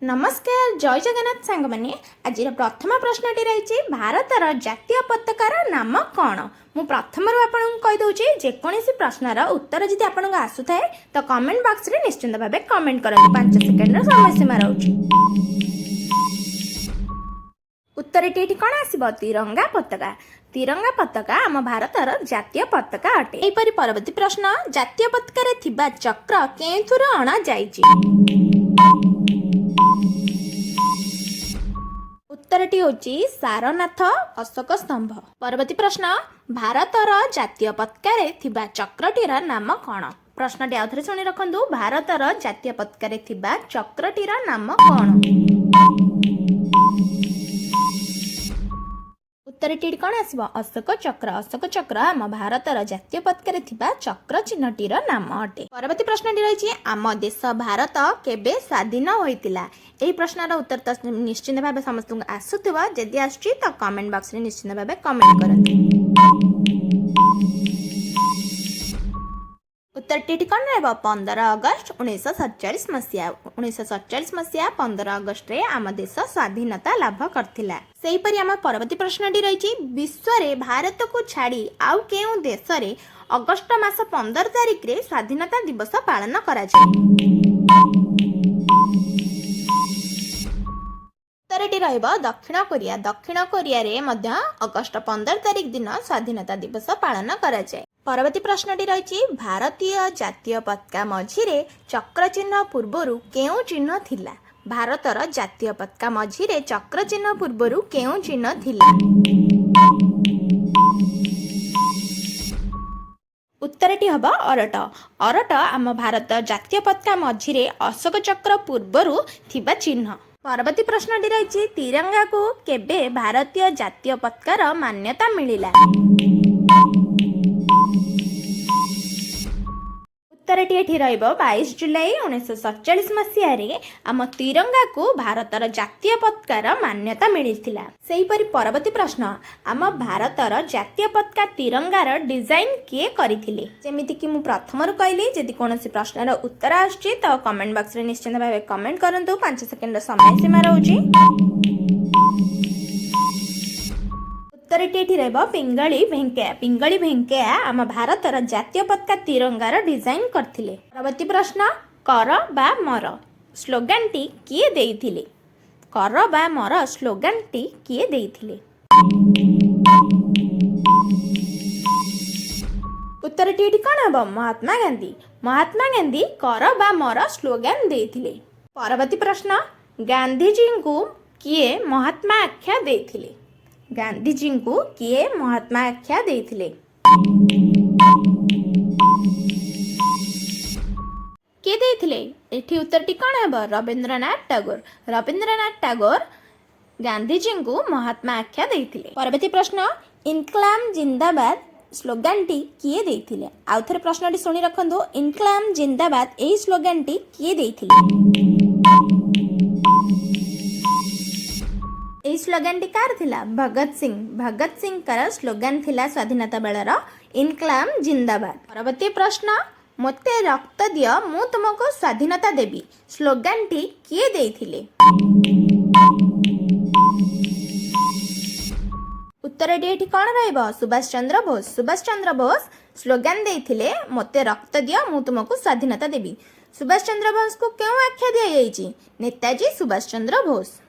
नमस्कार जय जगन्नाथ सांग मैंने आज प्रथम प्रश्नटी रही भारतर जातीय पताकार नाम कौन। मु प्रथम आपको कहीदे जेकोसी प्रश्नर उत्तर जदि आपको आसुए तो कमेंट बॉक्स रे निश्चिंत भाव कमेंट करूँ। 5 सेकेंड समय सीमा रोचे। उत्तर टी कौन आसब तिरंगा पताका। तिरंगा पताका आम भारतर जातीय पताका अटे। यहीपरि परवर्ती प्रश्न जातीय पताकार थिबा चक्र केथुर अणा जाइछि। उत्तरटी होची सारनाथ अशोक स्तंभ। परवर्ती प्रश्न भारतर जातीय पताकार थिबा चक्रटीर नाम कौन। प्रश्नटी आउथरे शुणी रखंतु भारतर जातीय पताकार थिबा चक्रटीर नाम कौन। उत्तरटी कौन आसब अशोक चक्र। अशोक चक्र आम भारतर जातीय पताकार थिबा चक्र चिन्हटीर नाम अटे। परवर्ती प्रश्नटी रही आम देश भारत केबे स्वाधीन होइतिला। यही प्रश्नर उत्तर तो निश्चिंत भाव समस्त आसुवा जदि आसुची तो कमेंट बॉक्स रे निश्चिंत भाव कमेंट करते। उत्तर टी कौन रहा 15 अगस्त 1947 मसीहा। 1947 मसीहा 15 अगस्त रे आम देश स्वाधीनता लाभ करथिला। सेहीपरि आम परवर्ती प्रश्नटी रही विश्व रे भारत को छाड़ी आउ केउ देश रे अगस्त मास 15 तारिख रे स्वाधीनता दिवस पालन करा जाय। उत्तरटी रहिबो दक्षिण कोरिया। दक्षिण कोरिया रे मध्य अगस्त 15 तारिख दिन स्वाधीनता दिवस पालन करा जाय। परवर्ती प्रश्नटी रही भारतीय जातीय पताका मझिरे चक्र चिन्ह पूर्वरु केउ चिन्ह थिला। भारतर जातीय पताका मझिरे चक्र चिन्ह पूर्वरु केउ चिन्ह थिला। उत्तरटी हबा अरट। अरट आम भारत जातीय पताका मझिरे अशोक चक्र पूर्वरु थिबा चिन्ह। परवर्ती प्रश्नटी रही तिरंगा को केबे भारतीय जातीय पताकार मान्यता मिलिला। उत्तरटी एठी रहिबो 22 जुलाई 1947 मसीहा रे आम तिरंगा को भारतर जातीय पताकार मान्यता मिलिथिला। सेहीपरि परवर्ती प्रश्न आम भारतर जातीय पताका तिरंगार डिजाइन किए करिथिले। जेमिति कि मु प्रथमरु कहली जदि कोनोसी प्रश्नर उत्तर आछी तो कमेंट बॉक्स रे निश्चित भाव कमेंट करंतु। 5 सेकेंड समय सीमा रहउची। उत्तरटी रहिबो पिंगली भेंकैया। पिंगली भेंकैया आम भारतर जातीय पताका तिरंगार डिजाइन करथिले। परवर्ती प्रश्न कर बा मर स्लोगानटी किए देइथिले। कर बा मर स्लोगानटी किए देइथिले। उत्तरटी कौन हम महात्मा गांधी। महात्मा गांधी कर बा मर स्लोगान देइथिले। परवर्ती प्रश्न गांधीजी को किए महात्मा आख्या देइथिले। गांधीजी को किए महात्मा आख्या देइथिले। किए देइथिले एठी उत्तरटी कौन है रविंद्रनाथ टैगोर। रविंद्रनाथ टैगोर गांधीजी को महात्मा आख्या देइथिले। परवर्ती प्रश्न इनकलाब जिंदाबाद स्लोगानटी किए देइथिले। आउ थरे प्रश्नटी सुनी रखंदो इनकलाब जिंदाबाद एही स्लोगानटी किए देइथिले। एही स्लोगानटी कार थिला भगत सिंह। भगत सिंह कर स्लोगान थिला स्वाधीनता बेलर इनकलाब जिंदाबाद। परवर्ती प्रश्न मोते रक्त दियो मु तुमको स्वाधीनता देबी स्लोगानटी किए देइथिले। उत्तरटी एठी कौन रहिबो सुभाष चंद्र बोस। सुभाष चंद्र बोस स्लोगान देइथिले मोते रक्त दियो मु तुमको स्वाधीनता देबी। सुभाष चंद्र बोस को क्यों आख्या दिया जाइछि नेताजी सुभाष चंद्र बोस।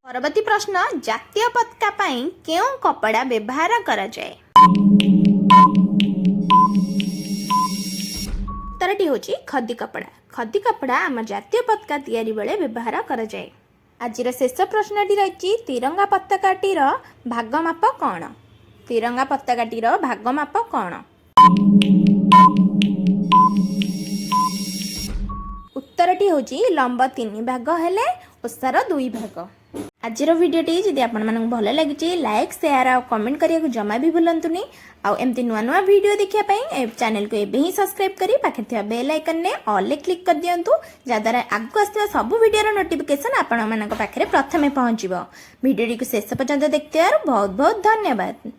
परवर्ती प्रश्न जातीय पताका पई केउ कपड़ा व्यवहार करा जाय। उत्तरटी होची खदी कपड़ा। खदी कपड़ा आम जातीय पताका तैयारी बेले व्यवहार करा जाय। आजिर शेष प्रश्नटी रही तिरंगा पताकाटीर भाग माप कौन। तिरंगा पताकाटीर भाग माप कौन। उत्तरटी होची लंब 3 भाग हेले ओसार 2 भाग। आजिर भिडियोटी जदि आपको भल लगी लाइक शेयर और कमेंट करिया जमा भी भूलंतुनी। आउ एमती नुआ नुआ वीडियो देखिया पई चैनल को एबे ही सब्सक्राइब करी पाखे थिया बेल आइकन ने ऑल ले क्लिक कर दियंतु जद्वारा आगु आसथिबा सब वीडियो नोटिफिकेशन आपण मानक पाखरे प्रथमे पहुंचीबो। वीडियो को शेष पर्यंत देखते बहुत बहुत धन्यवाद।